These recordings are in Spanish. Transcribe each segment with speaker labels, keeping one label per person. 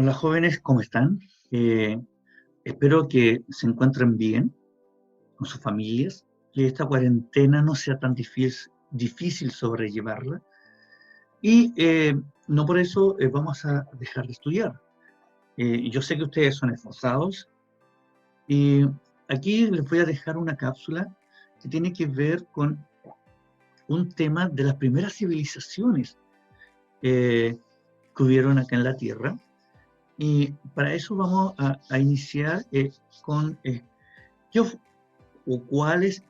Speaker 1: Hola jóvenes, ¿cómo están? Eh, Espero que se encuentren bien con sus familias, que esta cuarentena no sea tan difícil sobrellevarla y no por eso vamos a dejar de estudiar. Yo sé que ustedes son esforzados y aquí les voy a dejar una cápsula que tiene que ver con un tema de las primeras civilizaciones que hubieron acá en la Tierra. Y para eso vamos a iniciar con qué, o cuáles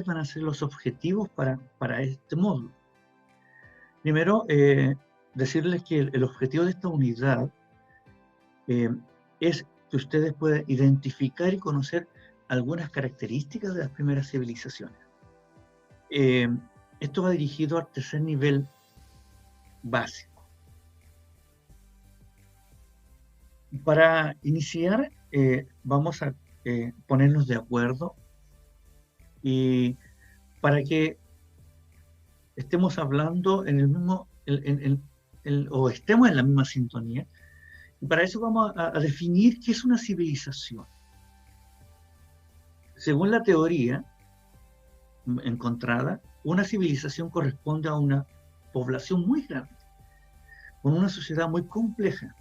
Speaker 1: van a ser los objetivos para este módulo. Primero, decirles que el objetivo de esta unidad eh, es que ustedes puedan identificar y conocer algunas características de las primeras civilizaciones. Eh, Esto va dirigido al tercer nivel básico. Para iniciar, vamos a ponernos de acuerdo y para que estemos hablando en el mismo, o estemos en la misma sintonía. Y para eso vamos a definir qué es una civilización. Según la teoría encontrada, una civilización corresponde a una población muy grande, con una sociedad muy compleja,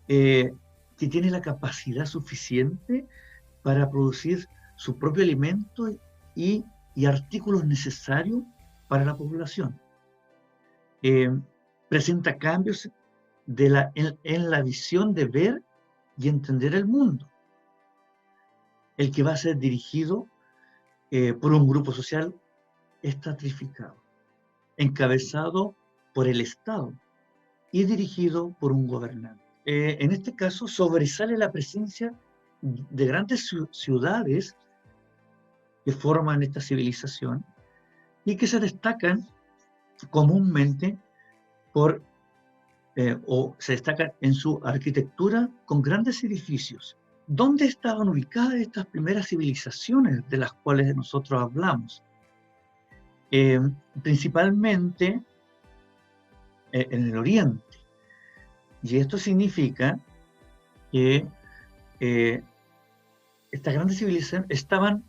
Speaker 1: que tiene la capacidad suficiente para producir su propio alimento y artículos necesarios para la población. Presenta cambios en la visión de ver y entender el mundo, el que va a ser dirigido por un grupo social estratificado, encabezado por el Estado y dirigido por un gobernante. En este caso sobresale la presencia de grandes ciudades que forman esta civilización y que se destacan comúnmente o se destacan en su arquitectura con grandes edificios. ¿Dónde estaban ubicadas estas primeras civilizaciones de las cuales nosotros hablamos? Principalmente en el oriente. Y esto significa que estas grandes civilizaciones estaban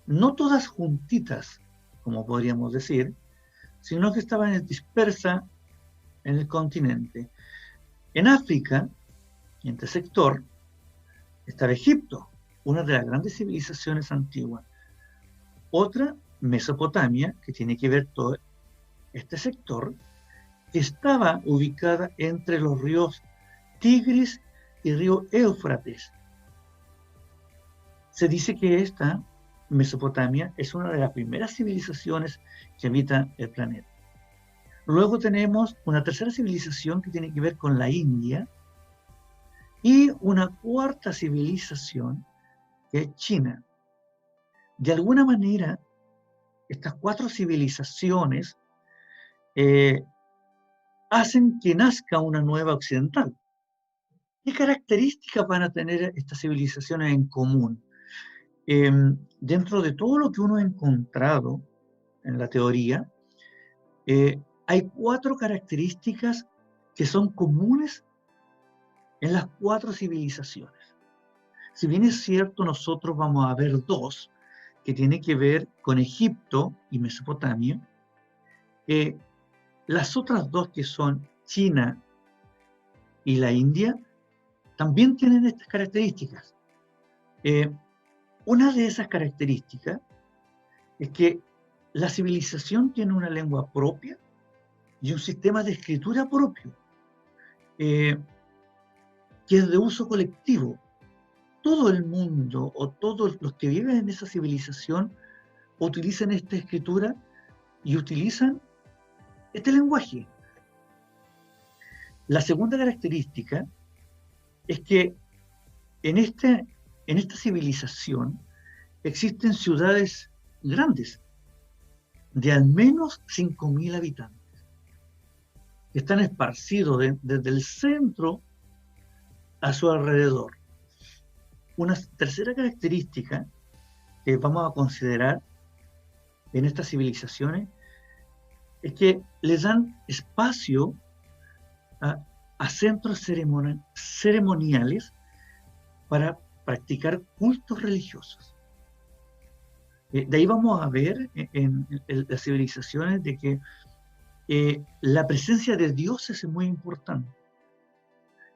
Speaker 1: no todas juntitas, como podríamos decir, sino que estaban dispersas en el continente. En África, en este sector, estaba Egipto, una de las grandes civilizaciones antiguas. Otra, Mesopotamia, que tiene que ver todo este sector, que estaba ubicada entre los ríos Tigris y río Éufrates. Se dice que esta Mesopotamia es una de las primeras civilizaciones que habitan el planeta. Luego tenemos una tercera civilización que tiene que ver con la India y una cuarta civilización que es China. De alguna manera, estas cuatro civilizaciones hacen que nazca una nueva occidental. ¿Qué características van a tener estas civilizaciones en común? Dentro de todo lo que uno ha encontrado en la teoría, hay cuatro características que son comunes en las cuatro civilizaciones. Si bien es cierto, nosotros vamos a ver dos que tienen que ver con Egipto y Mesopotamia, las otras dos que son China y la India también tienen estas características. Una de esas características es que la civilización tiene una lengua propia y un sistema de escritura propio, que es de uso colectivo. Todo el mundo o todos los que viven en esa civilización utilizan esta escritura y utilizan este lenguaje. La segunda característica es que en esta civilización existen ciudades grandes de al menos 5.000 habitantes que están esparcidos desde el centro a su alrededor. Una tercera característica que vamos a considerar en estas civilizaciones es que les dan espacio a a centros ceremoniales para practicar cultos religiosos. De ahí vamos a ver en las civilizaciones de que la presencia de dioses es muy importante.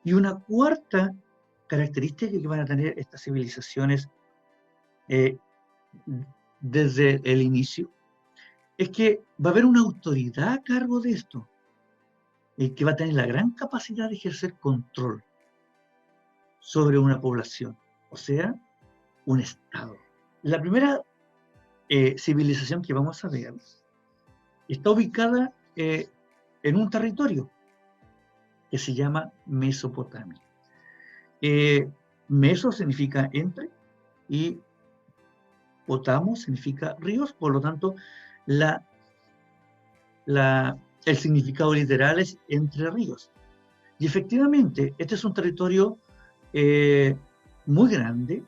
Speaker 1: Y una cuarta característica que van a tener estas civilizaciones desde el inicio es que va a haber una autoridad a cargo de esto, que va a tener la gran capacidad de ejercer control sobre una población, o sea, un estado. La primera civilización que vamos a ver está ubicada en un territorio que se llama Mesopotamia. Meso significa entre y potamo significa ríos, por lo tanto, el significado literal es entre ríos. Y efectivamente, este es un territorio muy grande,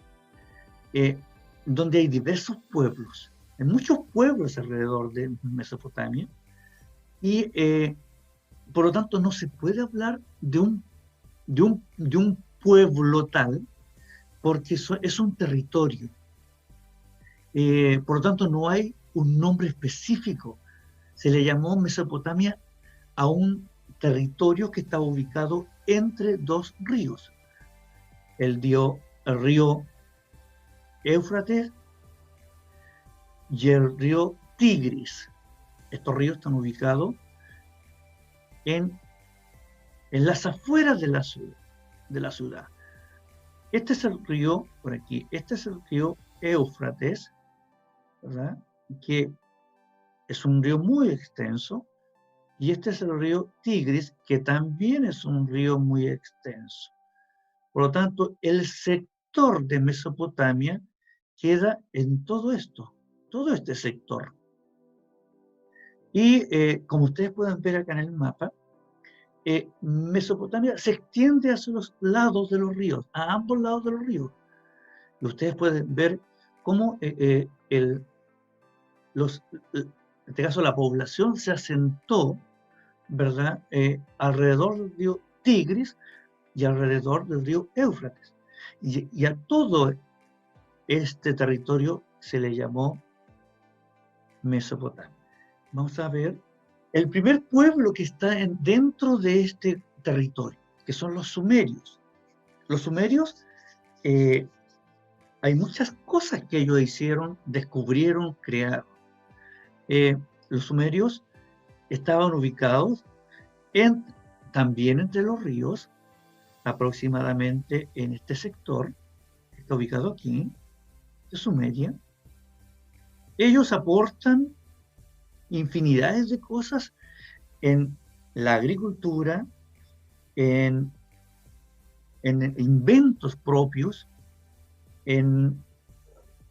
Speaker 1: donde hay diversos pueblos. Hay muchos pueblos alrededor de Mesopotamia, y por lo tanto no se puede hablar de un pueblo tal, porque es un territorio. Por lo tanto, no hay un nombre específico. Se le llamó Mesopotamia a un territorio que estaba ubicado entre dos ríos. El río Éufrates y el río Tigris. Estos ríos están ubicados en las afueras de la ciudad. Este es el río, por aquí, este es el río Éufrates, ¿verdad? Que es un río muy extenso, y este es el río Tigris, que también es un río muy extenso. Por lo tanto, el sector de Mesopotamia queda en todo este sector. Y como ustedes pueden ver acá en el mapa, Mesopotamia se extiende hacia los lados de los ríos, a ambos lados de los ríos. Y ustedes pueden ver cómo en este caso la población se asentó, ¿verdad? Alrededor del río Tigris y alrededor del río Éufrates. Y a todo este territorio se le llamó Mesopotamia. Vamos a ver el primer pueblo que está dentro de este territorio, que son los sumerios. Los sumerios, hay muchas cosas que ellos hicieron, descubrieron, crearon. Los sumerios estaban ubicados también entre los ríos, aproximadamente en este sector, que está ubicado aquí, de Sumeria. Ellos aportan infinidades de cosas en la agricultura, en inventos propios, en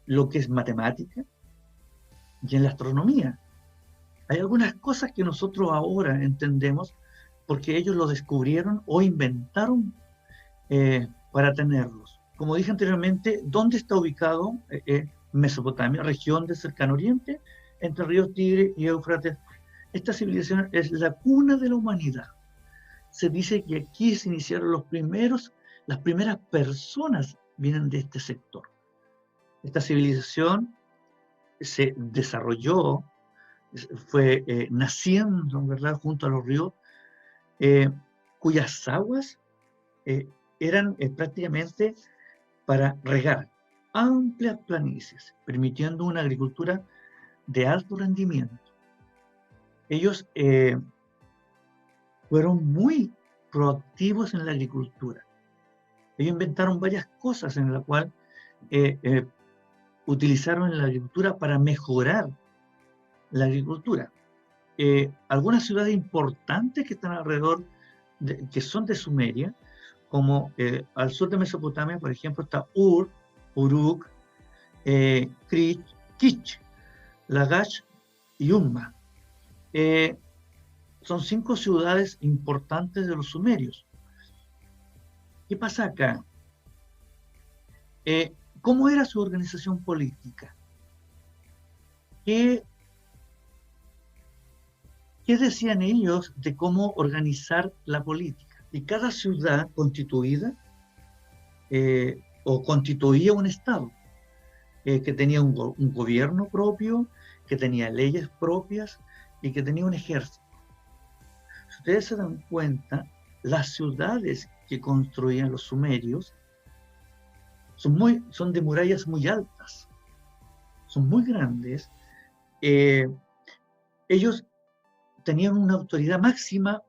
Speaker 1: lo que es matemática y en la astronomía. Hay algunas cosas que nosotros ahora entendemos porque ellos lo descubrieron o inventaron para tenerlos. Como dije anteriormente, ¿dónde está ubicado Mesopotamia? Región del Cercano Oriente, entre ríos Tigre y Éufrates. Esta civilización es la cuna de la humanidad. Se dice que aquí se iniciaron las primeras personas vienen de este sector. Esta civilización se desarrolló, fue naciendo, ¿verdad?, junto a los ríos, cuyas aguas eran prácticamente para regar amplias planicies, permitiendo una agricultura de alto rendimiento. Ellos fueron muy proactivos en la agricultura. Ellos inventaron varias cosas en las cuales utilizaron la agricultura para mejorar la agricultura. Algunas ciudades importantes que están alrededor, que son de Sumeria, como al sur de Mesopotamia, por ejemplo, está Uruk, Krit, Kich, Lagash y Umma. Son 5 ciudades importantes de los sumerios. ¿Qué pasa acá? ¿Cómo era su organización política? ¿Qué decían ellos de cómo organizar la política? y cada ciudad constituida o constituía un estado que tenía un gobierno propio, que tenía leyes propias y que tenía un ejército. Si ustedes se dan cuenta, las ciudades que construían los sumerios son de murallas muy altas, son muy grandes. Ellos tenían una autoridad máxima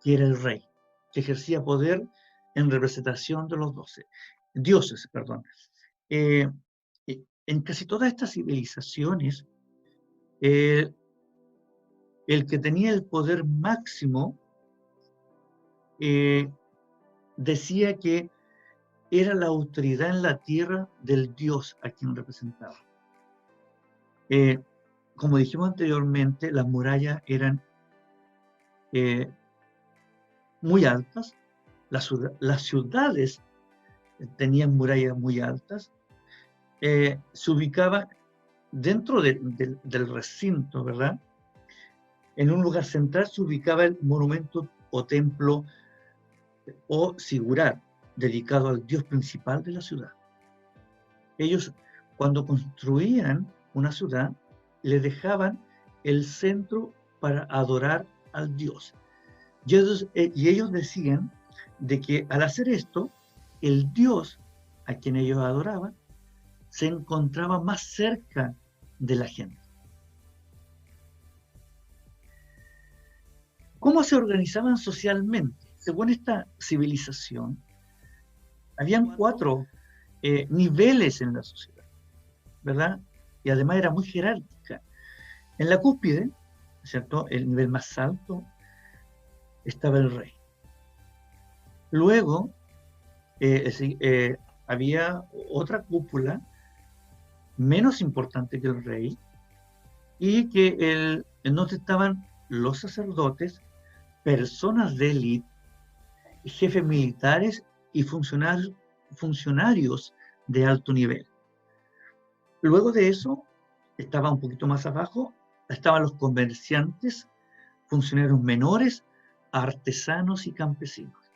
Speaker 1: que era el rey, que ejercía poder en representación de los dioses. En casi todas estas civilizaciones, el que tenía el poder máximo decía que era la autoridad en la tierra del dios a quien representaba. Como dijimos anteriormente, las murallas eran muy altas, las ciudades tenían murallas muy altas, se ubicaba dentro del recinto, ¿verdad? En un lugar central se ubicaba el monumento o templo o sigurat, dedicado al dios principal de la ciudad. Ellos, cuando construían una ciudad, le dejaban el centro para adorar al dios. Y ellos decían de que al hacer esto, el dios a quien ellos adoraban se encontraba más cerca de la gente. ¿Cómo se organizaban socialmente? Según esta civilización, habían 4 niveles en la sociedad, ¿verdad? Y además era muy jerárquica. En la cúspide, ¿cierto? El nivel más alto estaba el rey. Luego había otra cúpula menos importante que el rey y que en donde estaban los sacerdotes, personas de élite, jefes militares y funcionarios de alto nivel. Luego de eso, estaba un poquito más abajo, estaban los comerciantes, funcionarios menores, artesanos y campesinos.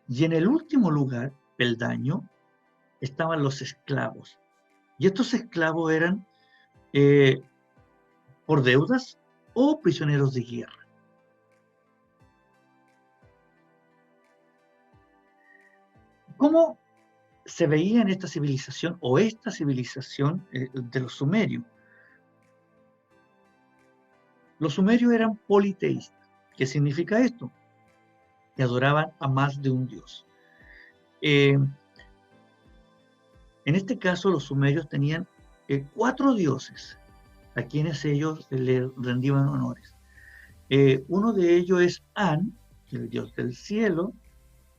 Speaker 1: Y en el último lugar, peldaño, estaban los esclavos. Y estos esclavos eran por deudas o prisioneros de guerra. ¿Cómo se veía en esta civilización o esta civilización de los sumerios? Los sumerios eran politeístas. ¿Qué significa esto? Que adoraban a más de un dios. En este caso, los sumerios tenían 4 dioses a quienes ellos le rendían honores. Uno de ellos es An, el dios del cielo,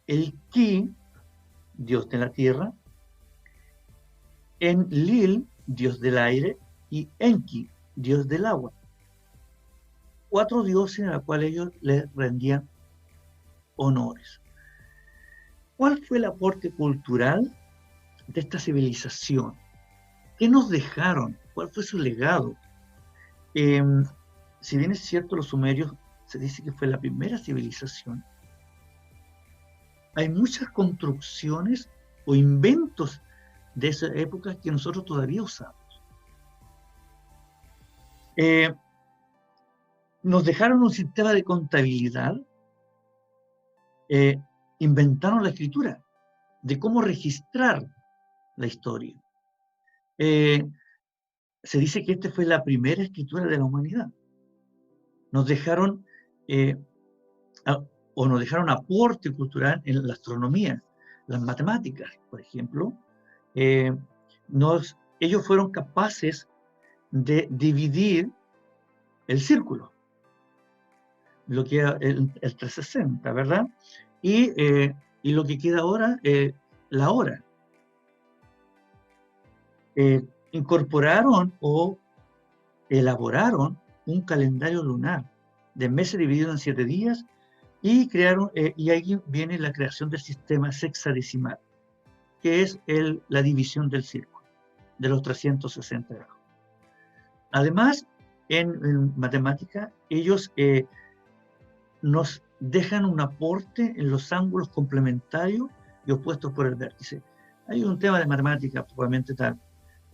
Speaker 1: el Ki, dios de la tierra, Enlil, dios del aire, y Enki, dios del agua. 4 dioses a los cuales ellos les rendían honores. ¿Cuál fue el aporte cultural de esta civilización? ¿Qué nos dejaron? ¿Cuál fue su legado? Si bien es cierto, los sumerios se dice que fue la primera civilización, hay muchas construcciones o inventos de esa época que nosotros todavía usamos. Nos dejaron un sistema de contabilidad, inventaron la escritura, de cómo registrar la historia. Se dice que esta fue la primera escritura de la humanidad. Nos dejaron nos dejaron aporte cultural en la astronomía, las matemáticas, por ejemplo. Ellos fueron capaces de dividir el círculo, lo que era el 360, ¿verdad? Y lo que queda ahora, la hora. Incorporaron o elaboraron un calendario lunar de meses divididos en 7 días y crearon, y ahí viene la creación del sistema sexagesimal, que es la división del círculo, de los 360 grados. Además, en matemática, ellos nos dejan un aporte en los ángulos complementarios y opuestos por el vértice. Hay un tema de matemática, probablemente tal.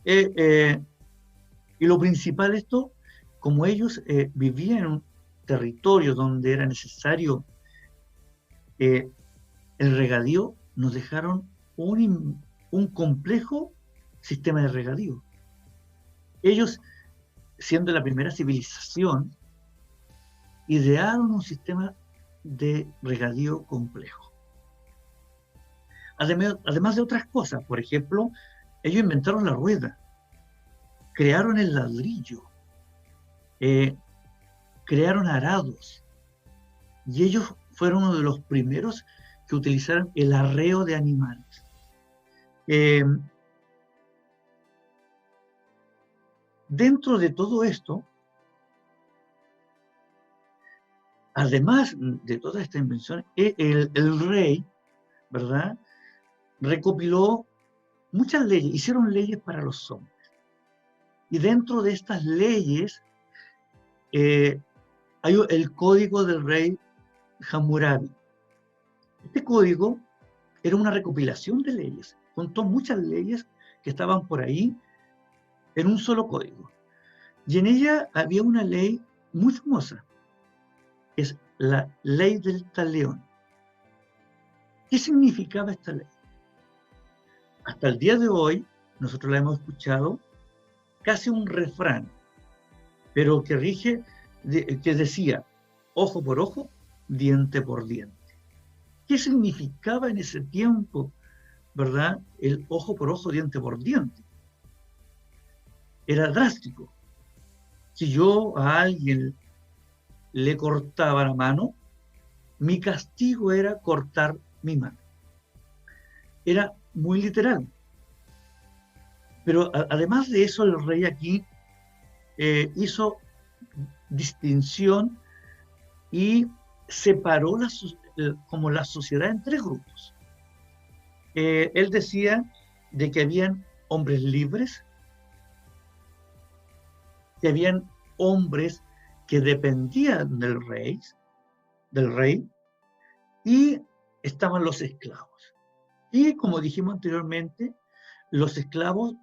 Speaker 1: Y lo principal esto, como ellos vivían en un territorio donde era necesario el regadío, nos dejaron un complejo sistema de regadío. Ellos, siendo la primera civilización, idearon un sistema de regadío complejo. Además de otras cosas, por ejemplo, ellos inventaron la rueda, crearon el ladrillo, crearon arados, y ellos fueron uno de los primeros que utilizaron el arreo de animales. Dentro de todo esto, además de todas estas invenciones, el rey, ¿verdad?, recopiló muchas leyes, hicieron leyes para los hombres. Y dentro de estas leyes hay el código del rey Hammurabi. Este código era una recopilación de leyes, contó muchas leyes que estaban por ahí en un solo código. Y en ella había una ley muy famosa, que es la ley del talión. ¿Qué significaba esta ley? Hasta el día de hoy, nosotros la hemos escuchado casi un refrán, pero que rige, que decía, ojo por ojo, diente por diente. ¿Qué significaba en ese tiempo, verdad, el ojo por ojo, diente por diente? Era drástico. Si yo a alguien le cortaba la mano, mi castigo era cortar mi mano. Era muy literal. Pero además de eso, el rey aquí hizo distinción y separó como la sociedad en tres grupos. Él decía de que habían hombres libres, que habían hombres que dependían del rey, y estaban los esclavos. Y como dijimos anteriormente, los esclavos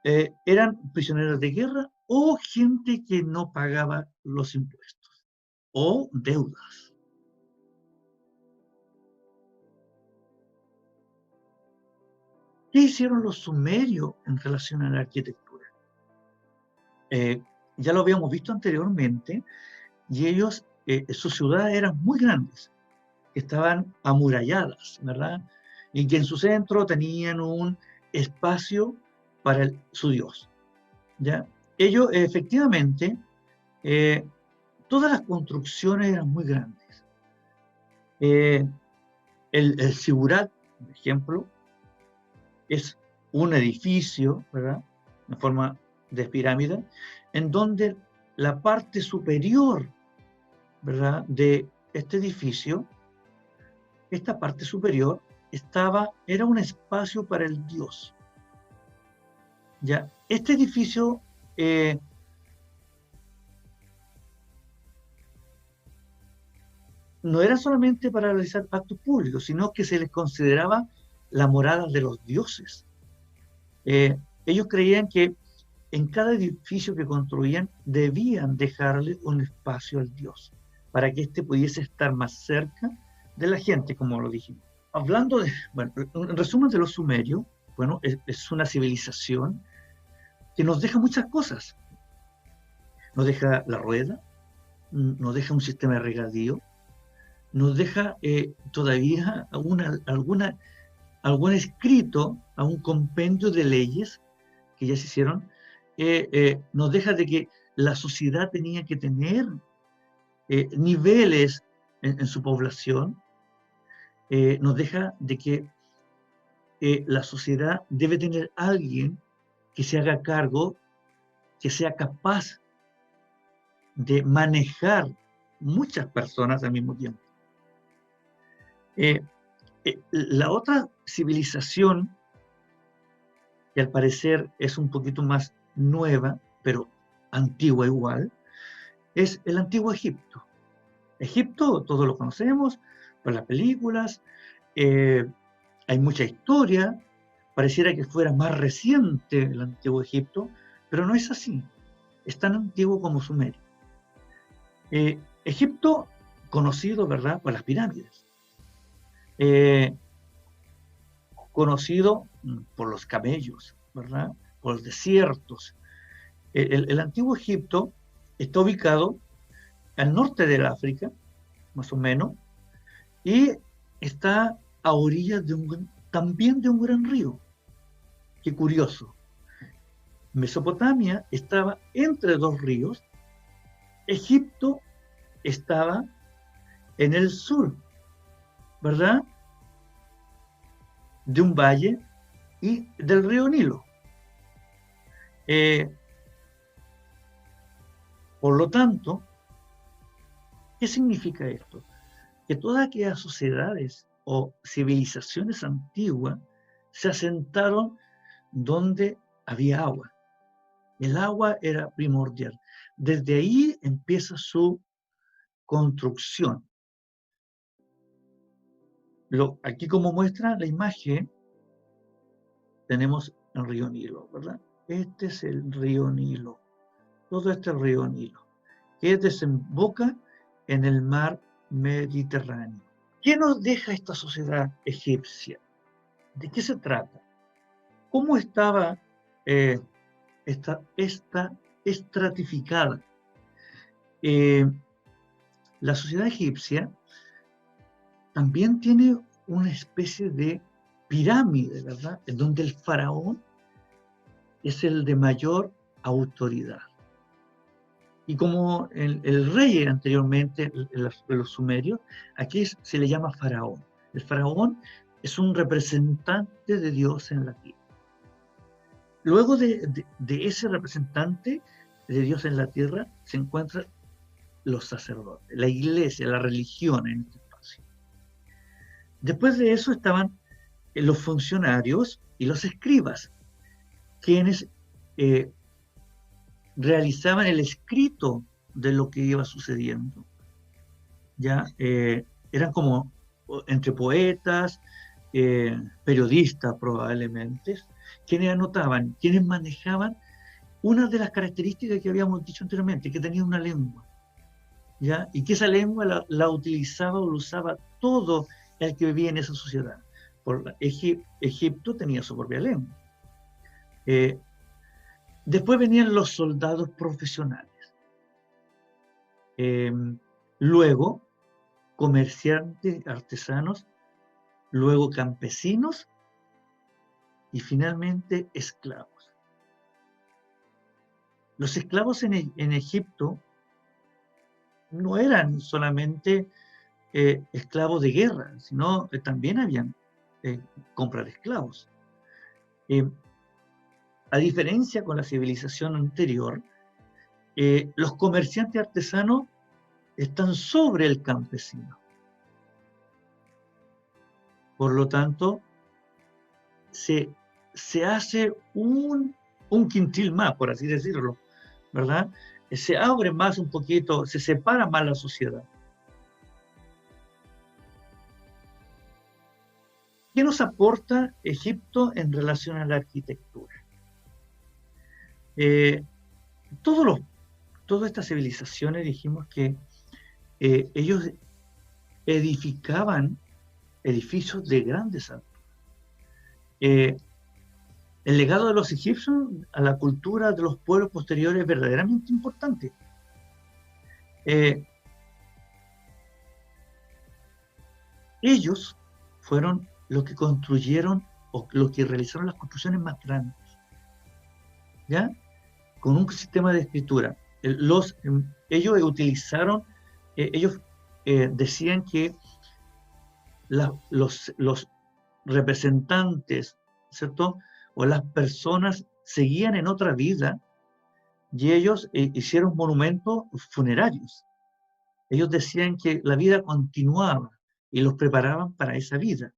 Speaker 1: eran prisioneros de guerra o gente que no pagaba los impuestos o deudas. ¿Qué hicieron los sumerios en relación a la arquitectura? Ya lo habíamos visto anteriormente, y ellos, sus ciudades eran muy grandes, estaban amuralladas, ¿verdad? Y que en su centro tenían un espacio para su dios, ¿ya? Ellos, efectivamente, todas las construcciones eran muy grandes. El Sigurat, por ejemplo, es un edificio, ¿verdad?, en forma de pirámide, en donde la parte superior, ¿verdad?, de este edificio, esta parte superior era un espacio para el dios. ¿Ya? Este edificio no era solamente para realizar actos públicos, sino que se les consideraba la morada de los dioses. Ellos creían que en cada edificio que construían debían dejarle un espacio al dios, para que éste pudiese estar más cerca de la gente, como lo dijimos. Hablando de, bueno, en resumen de los sumerios, bueno, es una civilización que nos deja muchas cosas. Nos deja la rueda, nos deja un sistema de regadío, nos deja todavía algún escrito, a un compendio de leyes que ya se hicieron, nos deja de que la sociedad tenía que tener niveles en su población, nos deja de que la sociedad debe tener alguien que se haga cargo, que sea capaz de manejar muchas personas al mismo tiempo. La otra civilización, que al parecer es un poquito más nueva, pero antigua igual, es el Antiguo Egipto. Egipto, todos lo conocemos por las películas, eh, hay mucha historia, pareciera que fuera más reciente el antiguo Egipto, pero no es así, es tan antiguo como Sumeria. Egipto, conocido, ¿verdad?, por las pirámides, eh, conocido por los camellos, ¿verdad?, por los desiertos. El antiguo Egipto está ubicado al norte del África, más o menos, y está a orillas también de un gran río. Qué curioso. Mesopotamia estaba entre dos ríos, Egipto estaba en el sur, ¿verdad?, de un valle y del río Nilo. Por lo tanto, ¿qué significa esto? Que todas aquellas sociedades o civilizaciones antiguas se asentaron donde había agua. El agua era primordial. Desde ahí empieza su construcción. Aquí, como muestra la imagen, tenemos el río Nilo, ¿verdad? Este es el río Nilo. Todo este río Nilo, que desemboca en el mar Mediterráneo. ¿Qué nos deja esta sociedad egipcia? ¿De qué se trata? ¿Cómo estaba esta estratificada? La sociedad egipcia también tiene una especie de pirámide, ¿verdad?, en donde el faraón es el de mayor autoridad. Y como el rey anteriormente, los sumerios, aquí se le llama faraón. El faraón es un representante de Dios en la tierra. Luego de ese representante de Dios en la tierra se encuentran los sacerdotes, la iglesia, la religión en este espacio. Después de eso estaban los funcionarios y los escribas, quienes realizaban el escrito de lo que iba sucediendo. ¿Ya? Eran como entre poetas, periodistas probablemente, quienes anotaban, quienes manejaban una de las características que habíamos dicho anteriormente, que tenía una lengua, ¿ya? Y que esa lengua la utilizaba o lo usaba todo el que vivía en esa sociedad. Egipto tenía su propia lengua. Después venían los soldados profesionales. Luego, comerciantes, artesanos, luego campesinos y finalmente esclavos. Los esclavos en Egipto no eran solamente esclavos de guerra, sino que también habían compra de esclavos. A diferencia con la civilización anterior, los comerciantes artesanos están sobre el campesino. Por lo tanto, se hace un quintil más, por así decirlo, ¿verdad? Se abre más un poquito, se separa más la sociedad. ¿Qué nos aporta Egipto en relación a la arquitectura? Todas estas civilizaciones, dijimos que ellos edificaban edificios de grandes alturas. El legado de los egipcios a la cultura de los pueblos posteriores es verdaderamente importante. Ellos fueron los que construyeron o los que realizaron las construcciones más grandes, ¿ya? Con un sistema de escritura. Ellos utilizaron, ellos decían que los representantes, ¿cierto?, o las personas seguían en otra vida y ellos hicieron monumentos funerarios. Ellos decían que la vida continuaba y los preparaban para esa vida.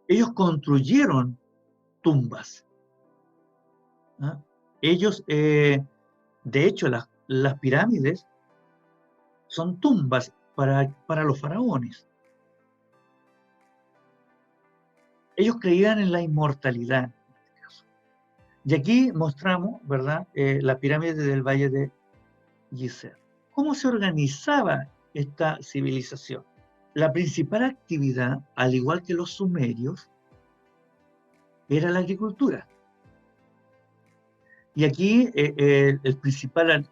Speaker 1: Ellos construyeron tumbas, ¿ah? Ellos, de hecho, las pirámides son tumbas para los faraones. Ellos creían en la inmortalidad, en este caso. Y aquí mostramos, ¿verdad?, la pirámide del Valle de Gizeh. ¿Cómo se organizaba esta civilización? La principal actividad, al igual que los sumerios, era la agricultura. Y aquí el principal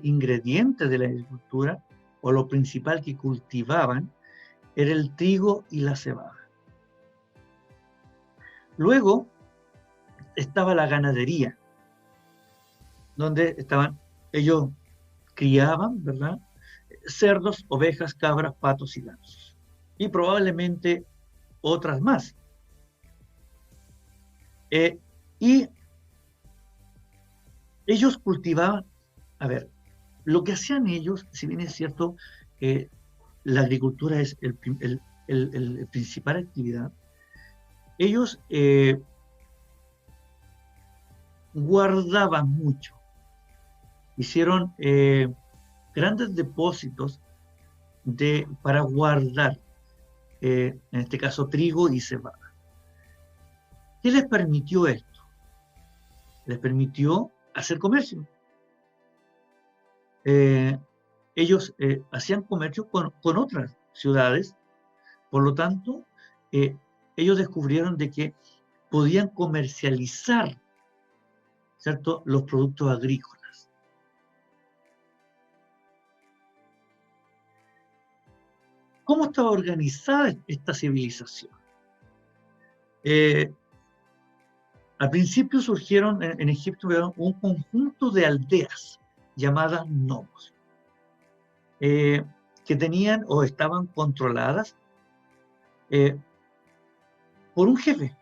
Speaker 1: ingrediente de la agricultura, o lo principal que cultivaban, era el trigo y la cebada. Luego estaba la ganadería, donde ellos criaban, ¿verdad?, cerdos, ovejas, cabras, patos y gansos. Y probablemente otras más. Y ellos cultivaban, lo que hacían ellos, si bien es cierto que la agricultura es el principal actividad, ellos guardaban mucho. Hicieron grandes depósitos para guardar, en este caso, trigo y cebada. ¿Qué les permitió esto? Les permitió hacer comercio. Ellos hacían comercio con otras ciudades, por lo tanto, ellos descubrieron de que podían comercializar, ¿cierto?, los productos agrícolas. ¿Cómo estaba organizada esta civilización? Al principio surgieron en Egipto un conjunto de aldeas llamadas nomos, que tenían o estaban controladas por un jefe.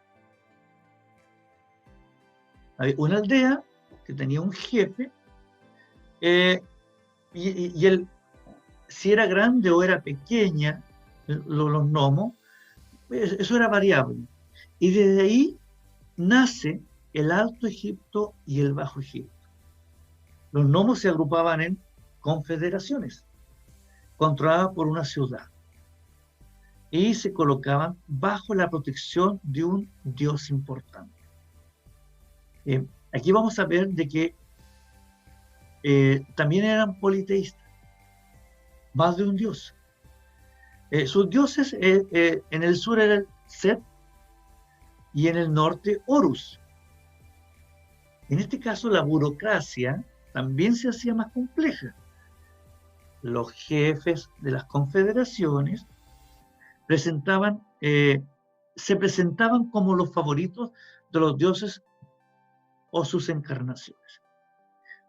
Speaker 1: Había una aldea que tenía un jefe, y él, si era grande o era pequeña, los nomos, eso era variable. Y desde ahí nace el Alto Egipto y el Bajo Egipto. Los nomos se agrupaban en confederaciones, controladas por una ciudad, y se colocaban bajo la protección de un dios importante. Aquí vamos a ver de que también eran politeístas, más de un dios. Sus dioses en el sur eran Set y en el norte Horus. En este caso la burocracia también se hacía más compleja. Los jefes de las confederaciones se presentaban como los favoritos de los dioses o sus encarnaciones.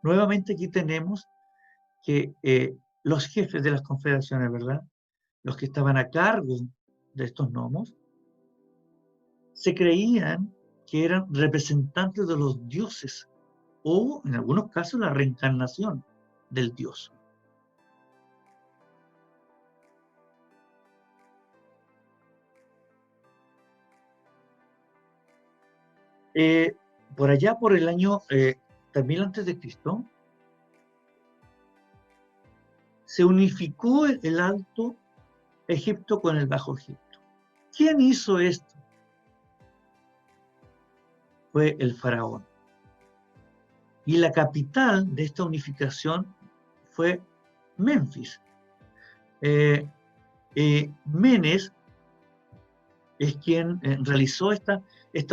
Speaker 1: Nuevamente aquí tenemos que los jefes de las confederaciones, ¿verdad?, los que estaban a cargo de estos nomos, se creían que eran representantes de los dioses, o en algunos casos la reencarnación del dios. Por allá, por el año 3000 a.C., se unificó el Alto Egipto con el Bajo Egipto. ¿Quién hizo esto? Fue el faraón. Y la capital de esta unificación fue Menfis. Menes es quien realizó esta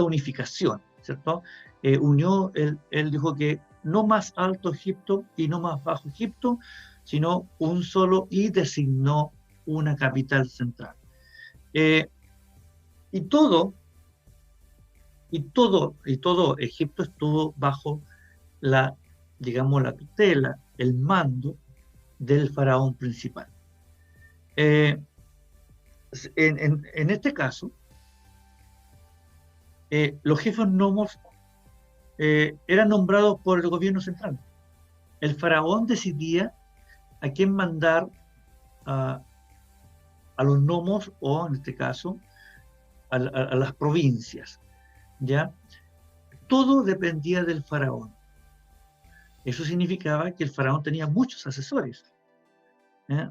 Speaker 1: unificación, ¿cierto? Él dijo que no más Alto Egipto y no más Bajo Egipto, sino un solo, y designó una capital central. Y todo Egipto estuvo bajo la tutela, el mando del faraón principal. En este caso, los jefes nomos eran nombrados por el gobierno central. El faraón decidía a quién mandar a los nomos, o en este caso a las provincias, ¿ya? Todo dependía del faraón. Eso significaba que el faraón tenía muchos asesores. ¿Eh?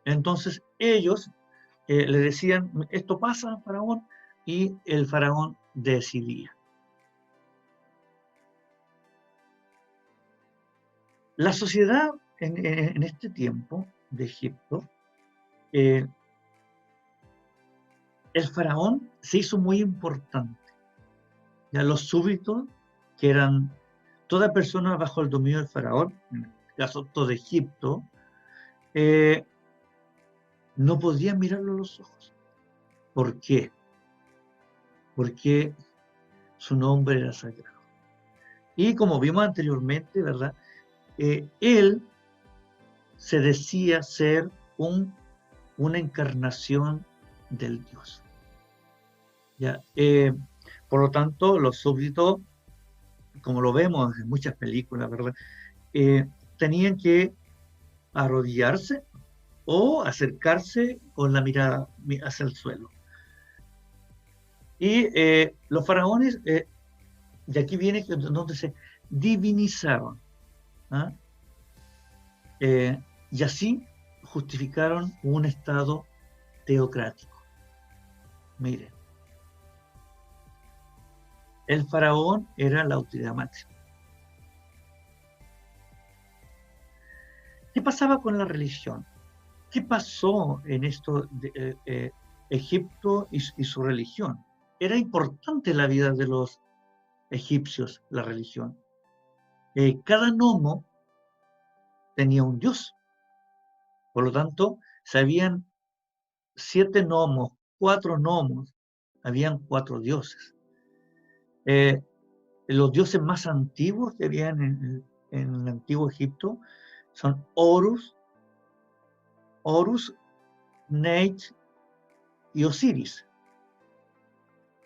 Speaker 1: Entonces ellos le decían, esto pasa, faraón, y el faraón decidía. La sociedad en este tiempo de Egipto, el faraón se hizo muy importante. Ya los súbditos, que eran toda persona bajo el dominio del faraón, en este caso todo Egipto, no podían mirarlo a los ojos. ¿Por qué? Porque su nombre era sagrado. Y como vimos anteriormente, ¿verdad? Él se decía ser una encarnación del Dios. ¿Ya? Por lo tanto, los súbditos, como lo vemos en muchas películas, ¿verdad? Tenían que arrodillarse o acercarse con la mirada hacia el suelo. Y los faraones, de aquí viene donde se divinizaban. ¿Ah? Y así justificaron un estado teocrático. Miren, el faraón era la autoridad máxima. ¿Qué pasaba con la religión? ¿Qué pasó en esto de Egipto y su religión? Era importante en la vida de los egipcios la religión. Cada nomo tenía un dios. Por lo tanto, si habían 7 gnomos, 4 gnomos, habían 4 dioses. Los dioses más antiguos que habían en el antiguo Egipto son Horus, Neit y Osiris.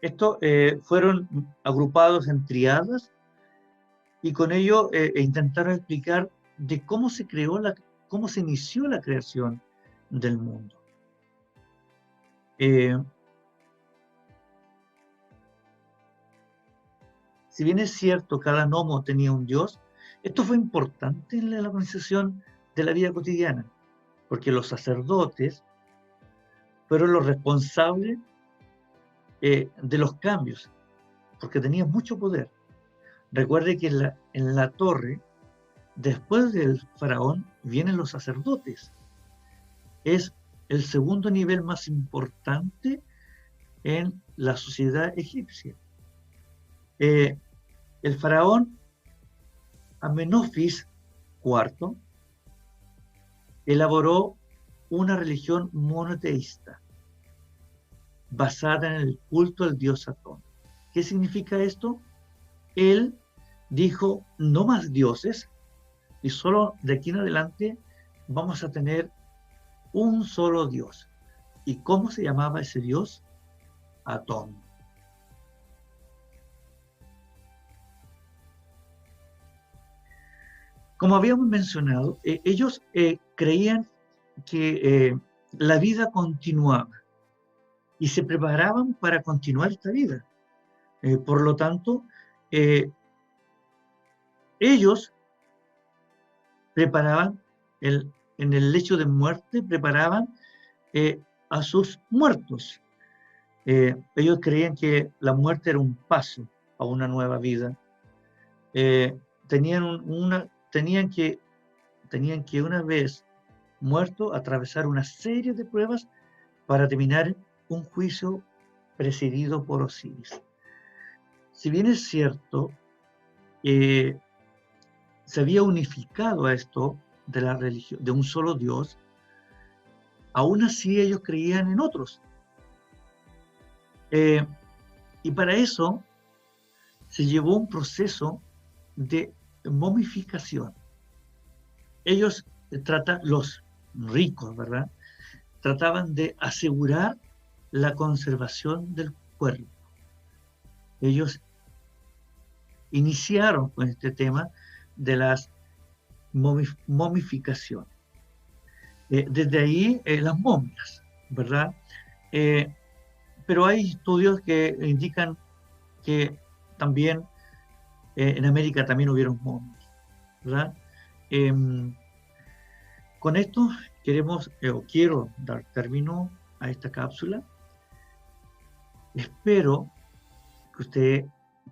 Speaker 1: Estos fueron agrupados en triadas y con ello intentaron explicar de cómo se creó cómo se inició la creación del mundo. Si bien es cierto, cada gnomo tenía un dios, esto fue importante en la organización de la vida cotidiana, porque los sacerdotes fueron los responsables de los cambios, porque tenían mucho poder. Recuerde que en la torre, después del faraón, vienen los sacerdotes. Es el segundo nivel más importante en la sociedad egipcia. El faraón Amenofis IV elaboró una religión monoteísta basada en el culto al dios Atón. ¿Qué significa esto? Él dijo, no más dioses, y solo de aquí en adelante vamos a tener un solo Dios. ¿Y cómo se llamaba ese Dios? Atón. Como habíamos mencionado, ellos creían que la vida continuaba y se preparaban para continuar esta vida. Por lo tanto, ellos preparaban, en el lecho de muerte, preparaban a sus muertos. Ellos creían que la muerte era un paso a una nueva vida. Tenían que una vez muerto atravesar una serie de pruebas para terminar un juicio presidido por Osiris. Si bien es cierto, se había unificado a esto de la religión, de un solo Dios, aún así ellos creían en otros. Y para eso se llevó un proceso de momificación. Ellos los ricos, ¿verdad? Trataban de asegurar la conservación del cuerpo. Ellos iniciaron con este tema de las momificaciones. Desde ahí las momias, ¿verdad? Pero hay estudios que indican que también en América también hubieron momias. ¿verdad? Em, con esto queremos, o quiero dar término a esta cápsula. Espero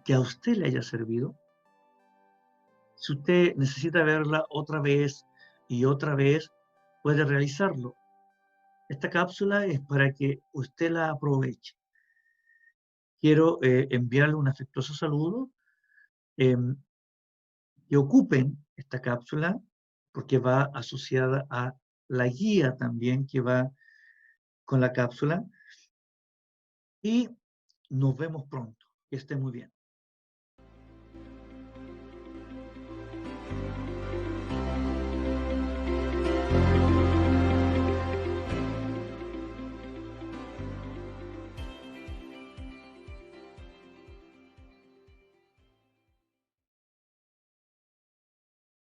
Speaker 1: que a usted le haya servido. Si usted necesita verla otra vez y otra vez, puede realizarlo. Esta cápsula es para que usted la aproveche. Quiero enviarle un afectuoso saludo, em, que ocupen esta cápsula porque va asociada a la guía también que va con la cápsula y nos vemos pronto. Que esté muy bien.